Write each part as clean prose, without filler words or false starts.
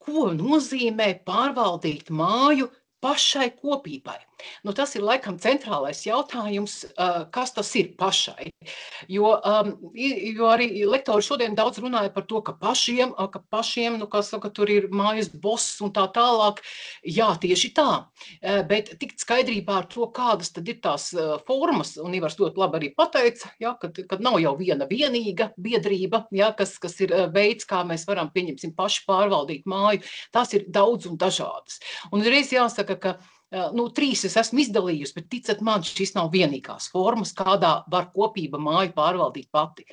ko nozīmē pārvaldīt māju pašai kopībai. Nu, tas ir laikam centrālais jautājums, kas tas ir pašai. Jo arī lektori šodien daudz runāja par to, ka pašiem, nu, kā saka, tur ir mājas boss un tā tālāk. Jā, tieši tā. Bet tikt skaidrībā ar to, kādas tad ir tās formas, un Ivars ļoti labi arī pateica, ja, kad nav jau viena vienīga biedrība, ja, kas ir veids, kā mēs varam, pieņemsim, paši pārvaldīt māju. Tās ir daudz un dažādas. Un reiz jāsaka, ka 3 es esmu izdalījusi, bet ticat man, šis nav vienīgās formas, kādā var kopība māju pārvaldīt pati.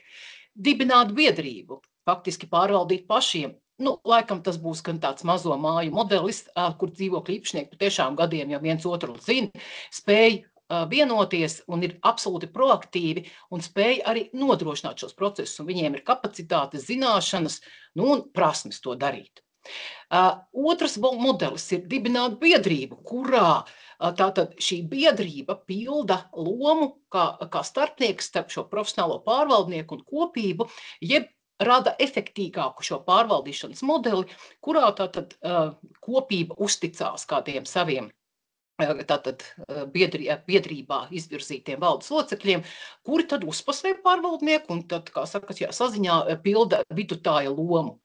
Dibināt biedrību, faktiski pārvaldīt pašiem. Nu, laikam tas būs gan tāds mazo māju modelis, kur dzīvokļu īpašnieki patiešām gadiem jau viens otru zina, spēj vienoties un ir absolūti proaktīvi un spēj arī nodrošināt šos procesus, un viņiem ir kapacitātes, zināšanas, un prasmes to darīt. Otrs modelis ir dibināt biedrību, kurā tātad šī biedrība pilda lomu kā starpnieks starp šo profesionālo pārvaldnieku un kopību, jeb rada efektīgāku šo pārvaldīšanas modeli, kurā tātad kopība uzticās kādiem saviem tātad biedrībā izvirzītiem valdes locekļiem, kuri tad uzpasē pārvaldnieku un tad, kā saka, saziņā pilda vidutāja lomu.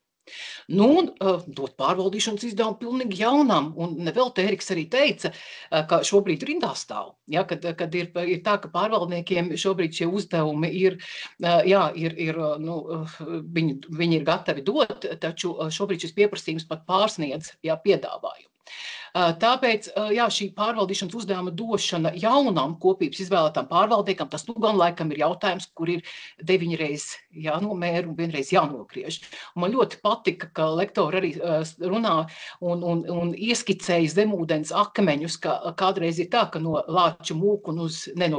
Nu, dot pārvaldīšanas izdevumu pilnīgi jaunam, un vēl Eriks arī teica, ka šobrīd rindā stāv, ja, kad ir tā, ka pārvaldniekiem šobrīd šie uzdevumi ir, viņi ir gatavi dot, taču šobrīd šis pieprasījums pat pārsniedz piedāvājumu. Tāpēc, šī pārvaldīšanas uzdevuma došana jaunam kopības izvēlētām pārvaldniekam, tas gan laikam ir jautājums, kur ir 9 reizes jānomēra un 1 reiz jānogriež. Un man ļoti patika, ka lektori arī runā un ieskicēja zemūdens akmeņus, ka kādreiz ir tā, ka no lāča mūku no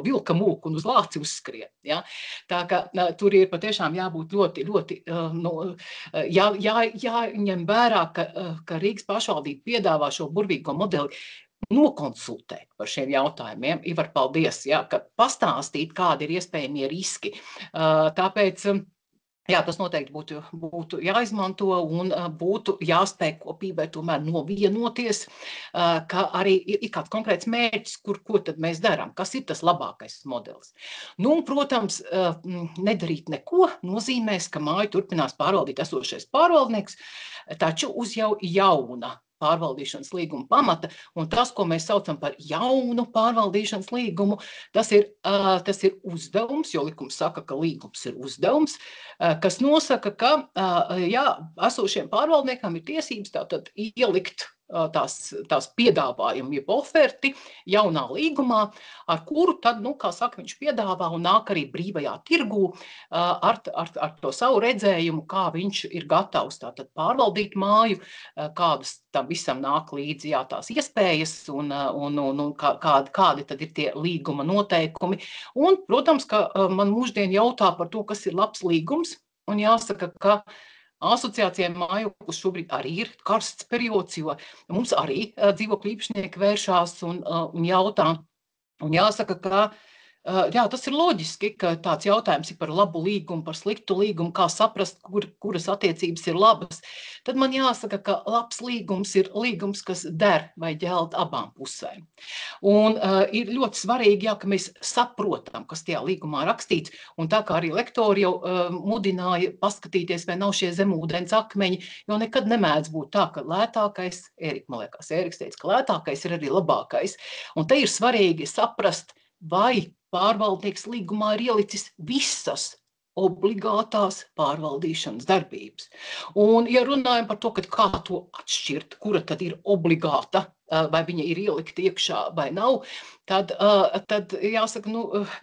vilka mūku un uz lāci uzskrien. Ja? Tā ka tur ir patiešām jābūt ļoti jāņem vērā, ka Rīgas pašvaldība piedāvā šo burvīgo modeli nokonsultēt par šiem jautājumiem. Ivar, paldies, ka pastāstīt, kādi ir iespējamie riski. Tāpēc, tas noteikti būtu jāizmanto un būtu jāspēj kopībai tomēr novienoties, ka arī ir kāds konkrēts mērķis, ko tad mēs darām, kas ir tas labākais modelis. Nu, un, protams, nedarīt neko nozīmēs, ka māju turpinās pārvaldīt esošais pārvaldnieks, taču uz jau jauna pārvaldīšanas līguma pamata, un tas, ko mēs saucam par jaunu pārvaldīšanas līgumu, tas ir uzdevums, jo likums saka, ka līgums ir uzdevums, kas nosaka, ka esošiem pārvaldniekam ir tiesības tātad ielikt tās piedāvājumi, jeb oferti jaunā līgumā, ar kuru tad, kā saka, viņš piedāvā un nāk arī brīvajā tirgū ar to savu redzējumu, kā viņš ir gatavs tātad pārvaldīt māju, kādas tam visam nāk līdzi tās iespējas un kādi tad ir tie līguma noteikumi. Un, protams, ka man mūždien jautā par to, kas ir labs līgums, un jāsaka, ka asociācijai mājoklis šobrīd arī ir karsts periods, jo mums arī dzīvokļu īpašnieki vēršās un jautā. Un jāsaka, ka tas ir loģiski, ka tāds jautājums ir par labu līgumu, par sliktu līgumu, kā saprast, kuras attiecības ir labas. Tad man jāsaka, ka labs līgums ir līgums, kas der vai ģeld abām pusēm. Un ir ļoti svarīgi, ka mēs saprotam, kas tajā līgumā rakstīts, un tā kā arī lektori jau mudināja paskatīties, vai nav šie zemūdens akmeņi, jo nekad nemēdz būt tā, ka lētākais, Eriks teica, ka lētākais ir arī labākais. Un te ir svarīgi saprast, vai pārvaldnieks līgumā ir ielicis visas obligātās pārvaldīšanas darbības. Un, ja runājam par to, kā to atšķirt, kura tad ir obligāta, vai viņa ir ielikta iekšā vai nav, tad jāsaka,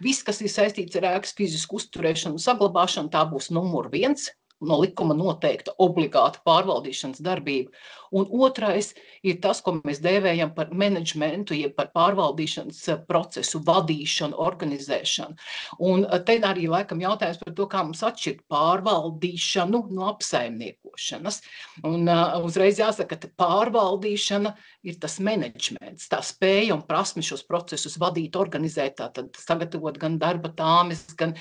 viss, kas ir saistīts ar ēkas fizisku uzturēšanu un saglabāšanu, tā būs numur 1. No likuma noteikta obligāta pārvaldīšanas darbība. Un otrais ir tas, ko mēs dēvējam par menedžmentu, jeb par pārvaldīšanas procesu vadīšanu, organizēšanu. Un te arī laikam jautājums par to, kā mums atšķirt pārvaldīšanu no apsaimniekošanas. Un uzreiz jāsaka, ka pārvaldīšana ir tas menedžments, tā spēja un prasme šos procesus vadīt, organizēt, tātad sagatavot gan darba tāmes, gan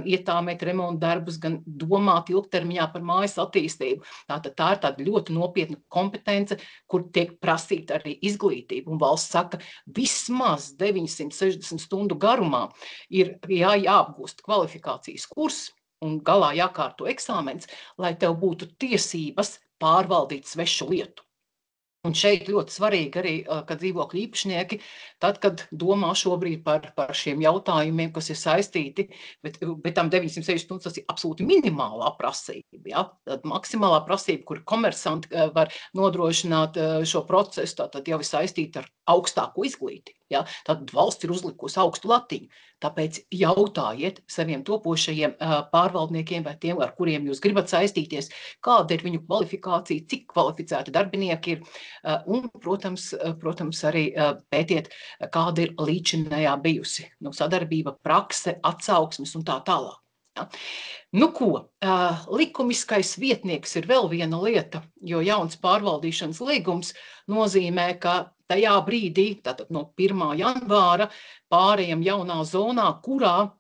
ietāmēt remontu darbus, gan domāt ilgtermiņā par mājas attīstību. Tātad tā ir tāda ļoti nopietna kompetence, kur tiek prasīta arī izglītība. Un valsts saka, vismaz 960 stundu garumā ir jāapgūst kvalifikācijas kurs un galā jākārto eksāmens, lai tev būtu tiesības pārvaldīt svešu lietu. Un šeit ļoti svarīgi arī, ka dzīvokļu īpašnieki, tad, kad domā šobrīd par šiem jautājumiem, kas ir saistīti, bet tam 960 stundas tas ir absolūti minimālā prasība. Ja? Tad maksimālā prasība, kur komersanti var nodrošināt šo procesu, tad jau ir saistīta ar augstāko izglītību. Ja? Tad valsts ir uzlikusi augstu latiņu. Tāpēc jautājiet saviem topošajiem pārvaldniekiem vai tiem, ar kuriem jūs gribat saistīties, kāda ir viņu kvalifikācija, cik kvalificēti darbinieki ir, un, protams, arī pētiet, kāda ir līdzinējā bijusi sadarbība, prakse, atsauksmes un tā tālāk. Ja? Nu ko, likumiskais vietnieks ir vēl viena lieta, jo jauns pārvaldīšanas līgums nozīmē, ka tajā brīdī, tātad no 1. janvāra, pārējām jaunā zonā, kurā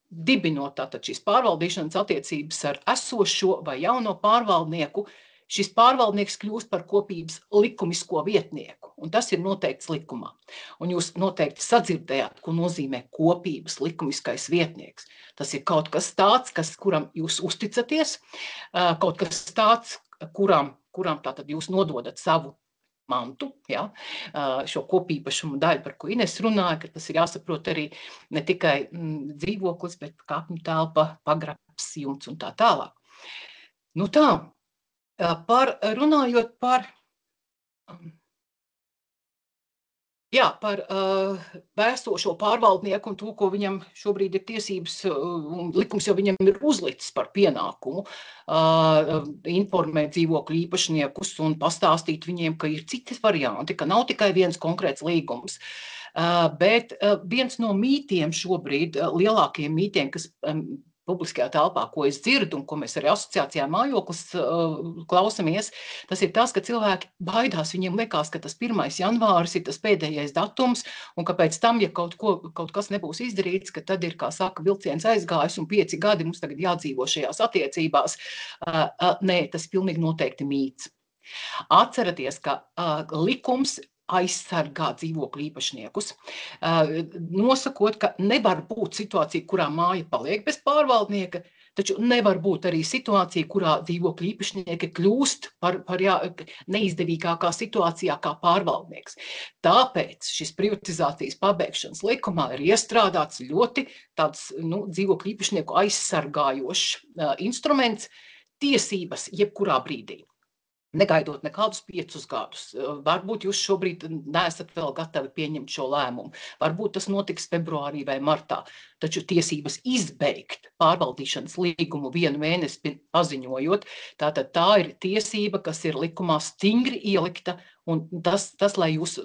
dibinot tātad šīs pārvaldīšanas attiecības ar esošo vai jauno pārvaldnieku, šis pārvaldnieks kļūst par kopības likumisko vietnieku, un tas ir noteikts likumā. Un jūs noteikti sadzirdējāt, ko nozīmē kopības likumiskais vietnieks. Tas ir kaut kas tāds, kuram jūs uzticaties, kaut kas tāds, kuram tātad jūs nododat savu mantu, ja, šo kopīpašumu daļu, par ko Ines runāja, ka tas ir jāsaprot arī ne tikai dzīvoklis, bet kāpņu telpa, pagrabs, jumts un tā tālāk. Nu tā, runājot par vēstošo pārvaldnieku un to, ko viņam šobrīd ir tiesības, un likums jau viņam ir uzlicis par pienākumu informēt dzīvokļu īpašniekus un pastāstīt viņiem, ka ir citi varianti, ka nav tikai viens konkrēts līgums. Bet viens no mītiem šobrīd, lielākiem mītiem, kas publiskajā telpā, ko es dzirdu un ko mēs arī asociācijā Mājoklis klausamies, tas ir tas, ka cilvēki baidās, viņiem liekas, ka tas 1. janvāris ir tas pēdējais datums, un ka pēc tam, ja kaut kas nebūs izdarīts, ka tad ir, kā saka, vilciens aizgājis un 5 gadi mums tagad jādzīvo šajās attiecībās. Nē, tas pilnīgi noteikti mīts. Atceraties, ka likums aizsargā dzīvokļu īpašniekus, nosakot, ka nevar būt situācija, kurā māja paliek bez pārvaldnieka, taču nevar būt arī situācija, kurā dzīvokļu īpašnieki kļūst par neizdevīgākā situācijā kā pārvaldnieks. Tāpēc šis privatizācijas pabeigšanas likumā ir iestrādāts ļoti tāds dzīvokļu īpašnieku aizsargājošs instruments, tiesības jebkurā brīdī. Negaidot nekādus 5 gadus. Varbūt jūs šobrīd neesat vēl gatavi pieņemt šo lēmumu. Varbūt tas notiks februārī vai martā. Taču tiesības izbeigt pārvaldīšanas līgumu 1 mēnesi paziņojot, tātad tā ir tiesība, kas ir likumā stingri ielikta, un tas, lai jūs,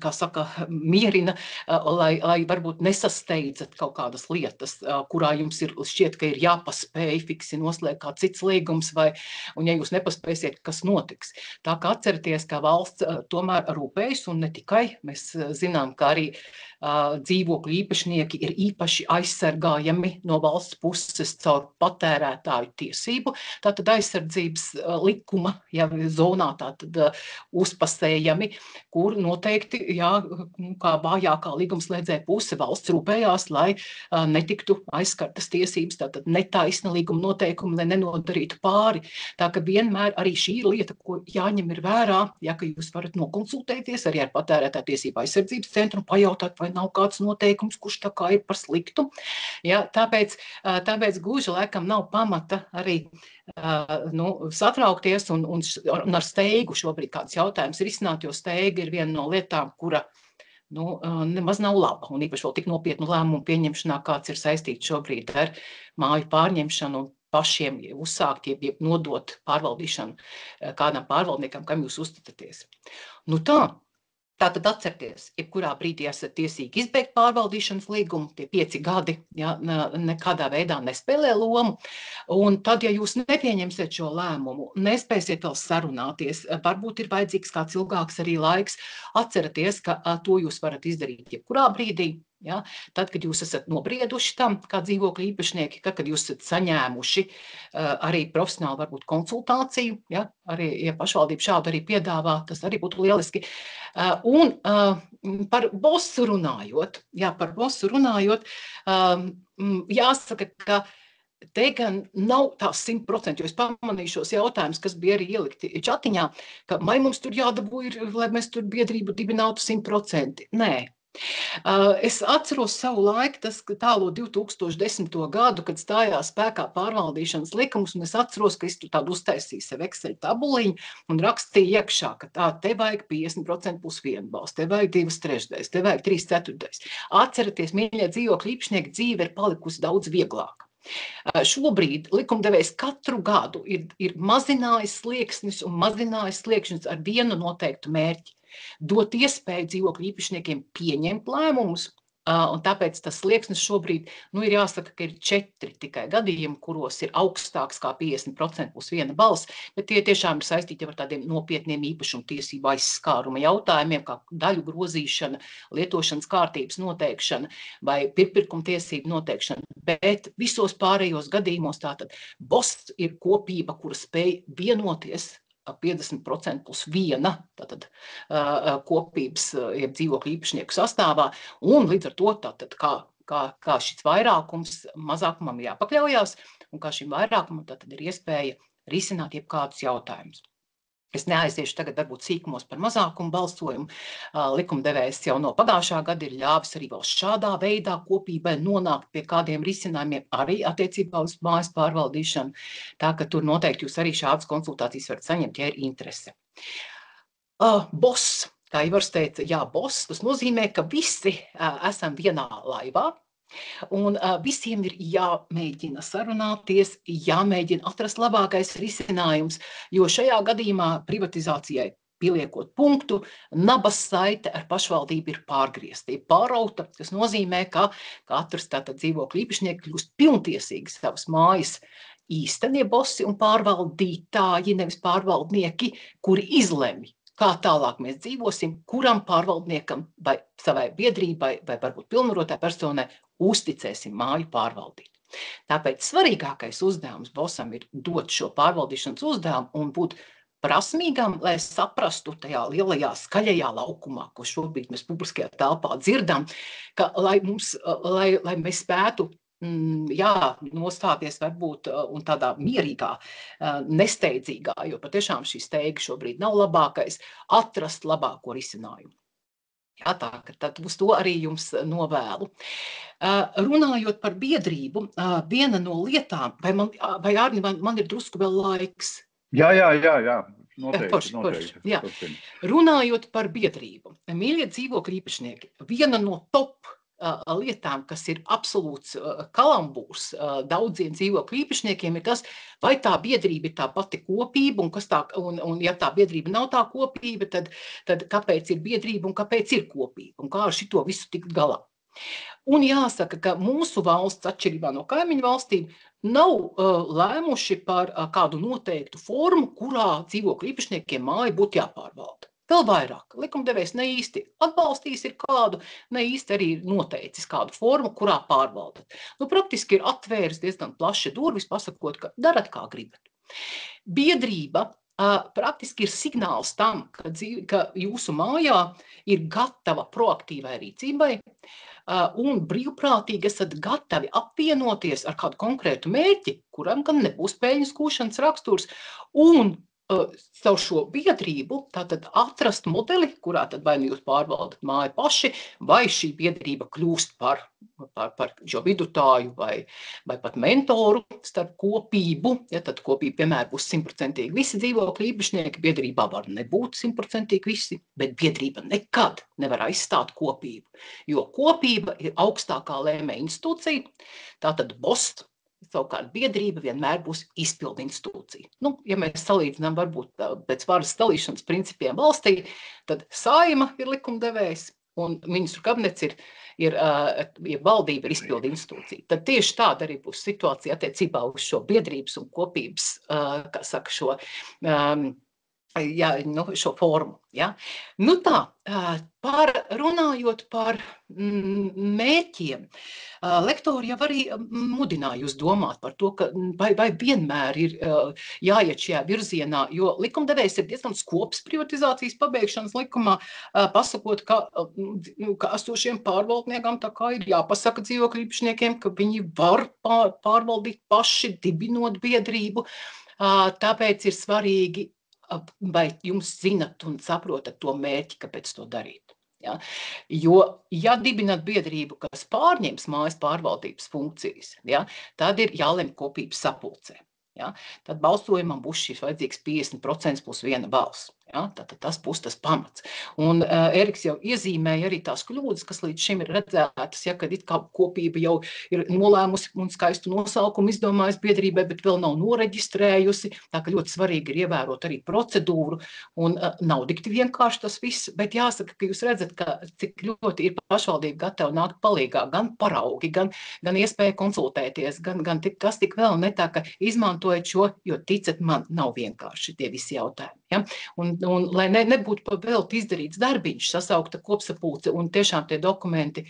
kā saka, mierina, lai varbūt nesasteidzat kaut kādas lietas, kurā jums šķiet, ka ir jāpaspēj fiksi noslēgt kā cits līgums, un ja jūs nepaspēsiet, kas notiks. Tā kā atcerieties, ka valsts tomēr rūpējas, un ne tikai, mēs zinām, ka arī dzīvokļu īpašnieki ir īpaši aizsargājami no valsts puses caur patērētāju tiesību, tātad aizsardzības likuma jau zonā tātad uzpasējami, kur noteikti, kā vājākā līgumslēdzēja puse valsts rūpējās, lai netiktu aizskartas tiesības, tātad netaisna līguma noteikumi, lai nenodarītu pāri. Tā ka vienmēr arī šī ir lieta, ko jāņem ir vērā, ka jūs varat nokonsultēties arī ar patērētāju tiesību aizsardzības centru un pajautāt, vai nav kāds noteikums, kurš tā kā ir par sliktu. Tāpēc gluži laikam nav pamata arī satraukties un ar steigu šobrīd kāds jautājums risināt, jo steiga ir viena no lietām, kura nemaz nav laba, un īpaši vēl tik nopietnu lēmumu pieņemšanā, kāds ir saistīts šobrīd ar māju pārņemšanu un pašiem uzsākt, jeb nodot pārvaldīšanu kādam pārvaldniekam, kam jūs uzticaties. Tātad atcerieties, jebkurā brīdī esat tiesīgi izbeigt pārvaldīšanas līgumu, tie 5 gadi nekādā veidā nespēlē lomu, un tad, ja jūs nepieņemsiet šo lēmumu, nespēsiet vēl sarunāties, varbūt ir vajadzīgs kāds ilgāks arī laiks, atcerieties, ka to jūs varat izdarīt jebkurā brīdī, Ja? Tad, kad jūs esat nobrieduši tam, kā dzīvokļu īpašnieki, kad jūs esat saņēmuši arī profesionāli varbūt konsultāciju, ja? Arī, ja pašvaldība šādu arī piedāvā, tas arī būtu lieliski. Un par bosu runājot, jāsaka, ka te gan nav tā 100%, jo es pamanīju šos jautājumus, kas bija arī ielikti čatiņā, ka vai mums tur jādabū ir, lai mēs tur biedrību dibinātu 100%. Nē. Es atceros savu laiku, tas tālo 2010. gadu, kad stājās spēkā pārvaldīšanas likums, un es atceros, ka es tur tādu uztaisīju sev Excel tabuliņu un rakstīju iekšā, ka te vajag 50% plus vienu balstu, te vajag 2/3, te vajag 3/4. Atceraties, mīļie dzīvokļu īpašnieki, dzīve ir palikusi daudz vieglāka. Šobrīd likumdevējs katru gadu ir mazinājis slieksnis un mazinājis sliekšņus ar vienu noteiktu mērķi. Dot iespēju dzīvokļu īpašniekiem pieņemt lēmumus, un tāpēc tas slieksnis šobrīd, ir jāsaka, ka ir 4 tikai gadījumi, kuros ir augstāks kā 50% plus viena balss, bet tie tiešām ir saistīti ar tādiem nopietniem īpašumtiesību aizskāruma jautājumiem, kā daļu grozīšana, lietošanas kārtības noteikšana vai pirkuma-tiesību noteikšana, bet visos pārējos gadījumos tātad BOS ir kopība, kura spēj vienoties 50% plus viena tātad, kopības dzīvokļu īpašnieku sastāvā, un līdz ar to tātad, kā šis vairākums mazākumam jāpakļaujās, un kā šim vairākumam tātad ir iespēja risināt jebkādus jautājumus. Es neaiziešu tagad varbūt sīkumos par mazākumu balsojumu. Likumdevējs jau no pagājušā gada ir ļāvis arī vēl šādā veidā kopībai nonākt pie kādiem risinājumiem arī attiecībā uz mājas pārvaldīšanu. Tā, ka tur noteikti jūs arī šādas konsultācijas varat saņemt, ja ir interese. BOS, kā Ivars teica, BOS, tas nozīmē, ka visi esam vienā laivā. Un visiem ir jāmēģina sarunāties, jāmēģina atrast labākais risinājums, jo šajā gadījumā privatizācijai pieliekot punktu, nabas saite ar pašvaldību ir pārgriezta, pārauta, kas nozīmē, ka katrs tātad dzīvokļu īpašnieki kļūst pilntiesīgi savas mājas īstenie bosi un pārvaldītāji, nevis pārvaldnieki, kuri izlemj, kā tālāk mēs dzīvosim, kuram pārvaldniekam vai savai biedrībai vai varbūt pilnvarotai personai uzticēsim māju pārvaldīt. Tāpēc svarīgākais uzdevums bosam ir dot šo pārvaldīšanas uzdevumu un būt prasmīgam, lai saprastu tajā lielajā skaļajā laukumā, ko šobrīd mēs publiskajā telpā dzirdam, ka lai mēs spētu nostāties varbūt un tādā mierīgā, nesteidzīgā, jo patiešām šī steiga šobrīd nav labākais, atrast labāko risinājumu. Jā, tā, tad uz to arī jums novēlu. Runājot par biedrību, viena no lietām, vai Ārni, man ir drusku vēl laiks? Jā, noteikti. Jā. Runājot par biedrību, mīļie dzīvokļu īpašnieki, viena no top lietām, kas ir absolūts kalambūrs daudziem dzīvokļu īpašniekiem, ir tas, vai tā biedrība ir tā pati kopība, un ja tā biedrība nav tā kopība, tad kāpēc ir biedrība un kāpēc ir kopība, un kā ar šito visu tikt galā. Un jāsaka, ka mūsu valsts, atšķirībā no kaimiņu valstīm, nav lēmuši par kādu noteiktu formu, kurā dzīvokļu īpašniekiem māja būtu jāpārvalda. Vēl vairāk, likumdevējs ne īsti atbalstījis ir kādu, ne īsti arī noteicis kādu formu, kurā pārvaldat. Praktiski ir atvēris diezgan plaši durvis, pasakot, ka darat kā gribat. Biedrība praktiski ir signāls tam, ka jūsu mājā ir gatava proaktīvai rīcībai, un brīvprātīgi esat gatavi apvienoties ar kādu konkrētu mērķi, kuram gan nebūs peļņas gūšanas raksturs, un caur šo biedrību tātad atrast modeli, kurā tad vai jūs pārvaldat māju paši, vai šī biedrība kļūst par šo vidutāju vai pat mentoru starp kopību. Ja tad kopība vienmēr būs 100% visi dzīvokļu īpašnieki, biedrībā var nebūt 100% visi, bet biedrība nekad nevar aizstāt kopību, jo kopība ir augstākā lēmēja institūcija, tātad BOS. Savukārt biedrība vienmēr būs izpildu institūcija. Ja mēs salīdzinām varbūt pēc varas dalīšanas principiem valstī, tad Saeima ir likumdevējs un ministru kabinets ir valdība ir izpildu institūcija. Tad tieši tāda arī būs situācija attiecībā uz šo biedrības un kopības, kā saka, šo šo formu. Ja? Nu tā, runājot par mērķiem, lektori jau arī mudināja jūs domāt par to, ka vai vienmēr ir jāiet šajā virzienā, jo likumdevējs ir diezgan skops privatizācijas pabeigšanas likumā, pasakot, ka esošiem pārvaldniekam tā kā ir jāpasaka dzīvokļu īpašniekiem, ka viņi var pārvaldīt paši, dibinot biedrību. Tāpēc ir svarīgi, vai jums zinat un saprotat to mērķi, kāpēc to darīt. Ja? Jo, ja dibināt biedrību, kas pārņems mājas pārvaldības funkcijas, ja, tad ir jālemj kopības sapulcē. Ja? Tad balsojumam būs šis vajadzīgs 50% plus 1 balss. Ja? Tad tas būs tas pamats. Un Eriks jau iezīmēja arī tās kļūdas, kas līdz šim ir redzētas, ja, kad it kā kopība jau ir nolēmusi un skaistu nosaukumu izdomājusi biedrībai, bet vēl nav noreģistrējusi. Tā ka ļoti svarīgi ir ievērot arī procedūru, un nav dikti vienkārši tas viss, bet jāsaka, ka jūs redzat, ka cik ļoti ir pašvaldība gatava nākt palīgā, gan paraugi, gan iespēja konsultēties, gan kas tik vēl ne, tā ka izmantojot šo, jo ticat man, nav vienkārši tie visi jautājumi. Ja? Un lai nebūtu vēl izdarīts darbiņš, sasaukta kopsapulce un tiešām tie dokumenti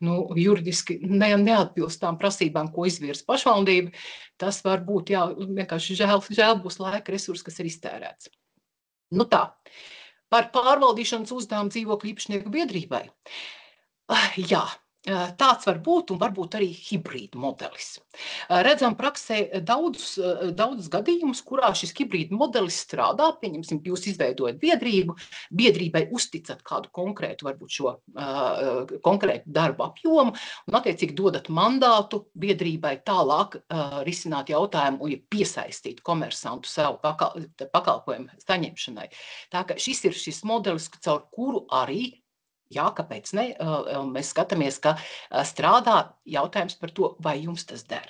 juridiski neatbilst tām prasībām, ko izvirs pašvaldība, tas var būt, vienkārši žēl būs laika resursi, kas ir iztērēts. Nu tā, par pārvaldīšanas uzdevumu dzīvokļu īpašnieku biedrībai. Jā. Tāds var būt un varbūt arī hibrīda modelis. Redzam praksē daudzus gadījumus, kurā šis hibrīda modelis strādā. Pieņemsim, jūs izveidojat biedrību, biedrībai uzticat kādu konkrētu, varbūt šo konkrētu darbu apjomu, un attiecīgi dodat mandātu biedrībai tālāk risināt jautājumu un piesaistīt komersantu savu pakalpojumu saņemšanai. Tā ka šis ir šis modelis, caur kuru arī kāpēc ne? Mēs skatāmies, ka strādā jautājums par to, vai jums tas der.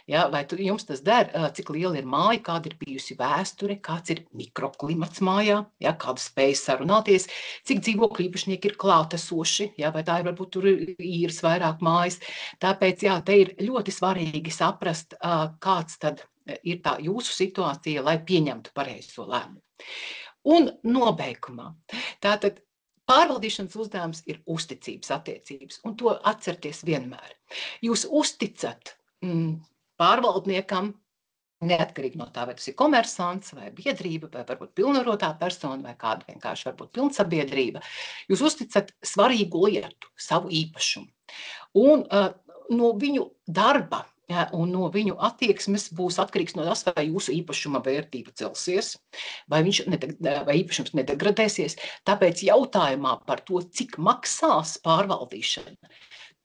Ja, vai jums tas der, cik liela ir māja, kāda ir bijusi vēsture, kāds ir mikroklimats mājā, ja, kāda spēja sarunāties, cik dzīvokļu īpašnieki ir klātesoši, ja, vai tā ir varbūt tur īres vairāk mājas. Tāpēc, te ir ļoti svarīgi saprast, kāds tad ir tā jūsu situācija, lai pieņemtu pareizo lēmumu. Un nobeigumā. Tātad, pārvaldīšanas uzdevums ir uzticības attiecības, un to atcerieties vienmēr. Jūs uzticat pārvaldniekam, neatkarīgi no tā, vai tas ir komersants, vai biedrība, vai varbūt pilnvarotā persona, vai kāda vienkārši varbūt pilnsabiedrība. Jūs uzticat svarīgu lietu, savu īpašumu. Un no viņu darba un no viņu attieksmes būs atkarīgs no tas, vai jūsu īpašuma vērtība celsies, vai īpašums nedegradēsies. Tāpēc jautājumā par to, cik maksās pārvaldīšana,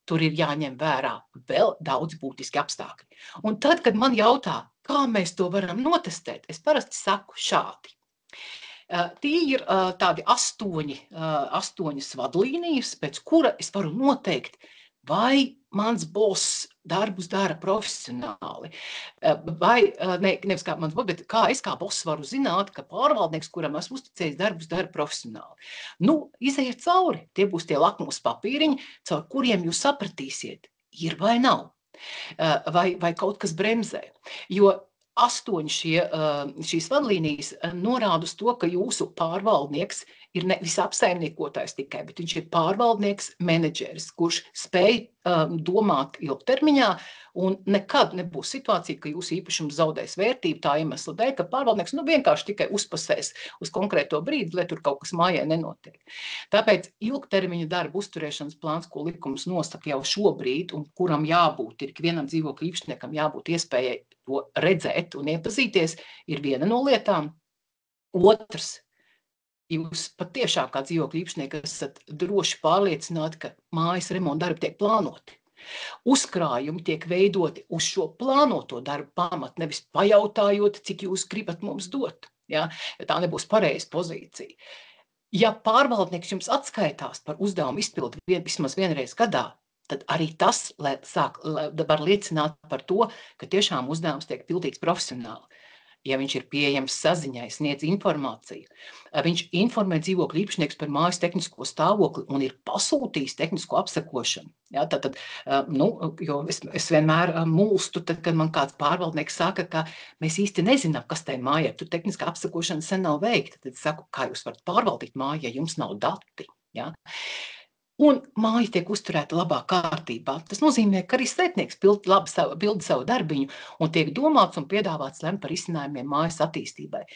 tur ir jāņem vērā vēl daudz būtiski apstākļi. Un tad, kad man jautā, kā mēs to varam notestēt, es parasti saku šādi. Tie ir tādi 8 vadlīnijas, pēc kura es varu noteikt, vai mans boss darbus dara profesionāli, vai, nevis kā mans boss, bet kā es kā boss varu zināt, ka pārvaldnieks, kuram esmu uzticējis, darbus dara profesionāli. Izejiet cauri, tie būs tie lakmus papīriņi, caur kuriem jūs sapratīsiet, ir vai nav, vai kaut kas bremzē, jo 8 šīs vadlīnijas norāda uz to, ka jūsu pārvaldnieks ir nevis apsaimniekotājs tikai, bet viņš ir pārvaldnieks, menedžeris, kurš spēj domāt ilgtermiņā, un nekad nebūs situācija, ka jūsu īpašums zaudēs vērtību tā iemesla dēļ, ka pārvaldnieks vienkārši tikai uzpasēs uz konkrēto brīdi, lai tur kaut kas mājai nenotiek. Tāpēc ilgtermiņa darba uzturēšanas plāns, ko likums nosaka jau šobrīd, un kuram jābūt, ir ikvienam dzīvokļu īpašniekam jābūt iespējai to redzēt un iepazīties, ir viena no lietām. Otrs, jūs patiešām kā dzīvokļu īpašnieki esat droši pārliecināti, ka mājas remonta darbi tiek plānoti. Uzkrājumi tiek veidoti uz šo plānoto darbu pamatu, nevis pajautājot, cik jūs gribat mums dot. Ja? Jo tā nebūs pareiza pozīcija. Ja pārvaldnieks jums atskaitās par uzdevumu izpildi vismaz vienreiz gadā, tad arī tas var liecināt par to, ka tiešām uzdevums tiek pildīts profesionāli. ja viņš ir pieejams saziņai, sniedz informāciju, viņš informē dzīvokļa īpašnieks par mājas tehnisko stāvokli un ir pasūtījis tehnisko apsekošanu. Ja, tad, jo es vienmēr mulstu, tad, kad man kāds pārvaldnieks saka, ka mēs īsti nezinām, kas tai mājai, tur tehniskā apsekošana sen nav veikta. Tad es saku, kā jūs varat pārvaldīt māju, ja jums nav dati. Ja? Un māja tiek uzturēta labā kārtībā. Tas nozīmē, ka arī sētnieks pilda savu darbiņu un tiek domāts un piedāvāts lemt par izcinājumiem mājas attīstībai.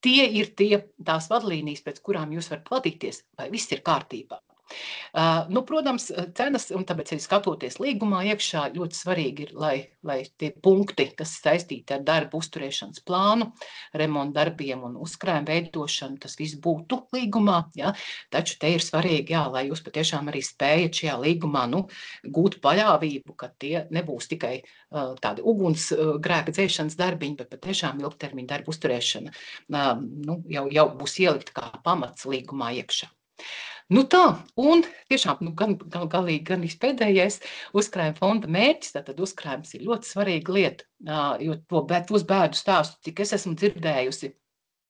Tie ir tās vadlīnijas, pēc kurām jūs varat vadīties, vai viss ir kārtībā. Protams, cenas, un tāpēc arī skatoties līgumā iekšā, ļoti svarīgi ir, lai tie punkti, kas saistīti ar darbu uzturēšanas plānu, remonta darbiem un uzkrājuma veidošanu, tas viss būtu līgumā. Ja? Taču te ir svarīgi, jā, lai jūs patiešām arī spējat šajā līgumā gūt paļāvību, ka tie nebūs tikai tādi ugunsgrēka dzēšanas darbiņi, bet patiešām ilgtermiņa darbu uzturēšana jau būs ielikta kā pamats līgumā iekšā. Tā, un tiešām galīgi gan pēdējais uzkrājuma fonda mērķis, tātad uzkrājums ir ļoti svarīga lieta, jo tos bēdu stāstu, cik es esmu dzirdējusi,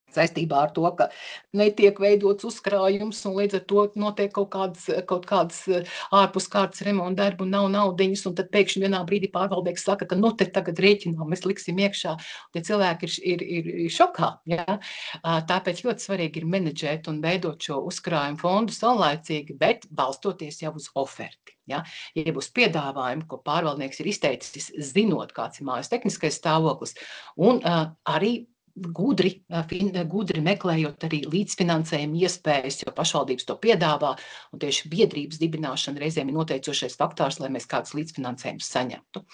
saistībā ar to, ka netiek veidots uzkrājums un līdz ar to notiek kaut kādas ārpus kārtas remonta darbu un nav naudiņas, un tad pēkšņi vienā brīdī pārvaldnieks saka, ka te tagad rēķinām, mēs liksim iekšā, un tie cilvēki ir šokā. Ja? Tāpēc ļoti svarīgi ir menedžēt un veidot šo uzkrājumu fondu saulaicīgi, bet balstoties jau uz oferti. Ja? Ja būs piedāvājumi, ko pārvaldnieks ir izteicis, zinot, kāds ir mājas tehniskais stāvoklis, un arī gudri meklējot arī līdzfinansējuma iespējas, jo pašvaldības to piedāvā, un tieši biedrības dibināšana reizēm ir noteicošais faktors, lai mēs kādus līdzfinansējumus saņemtu.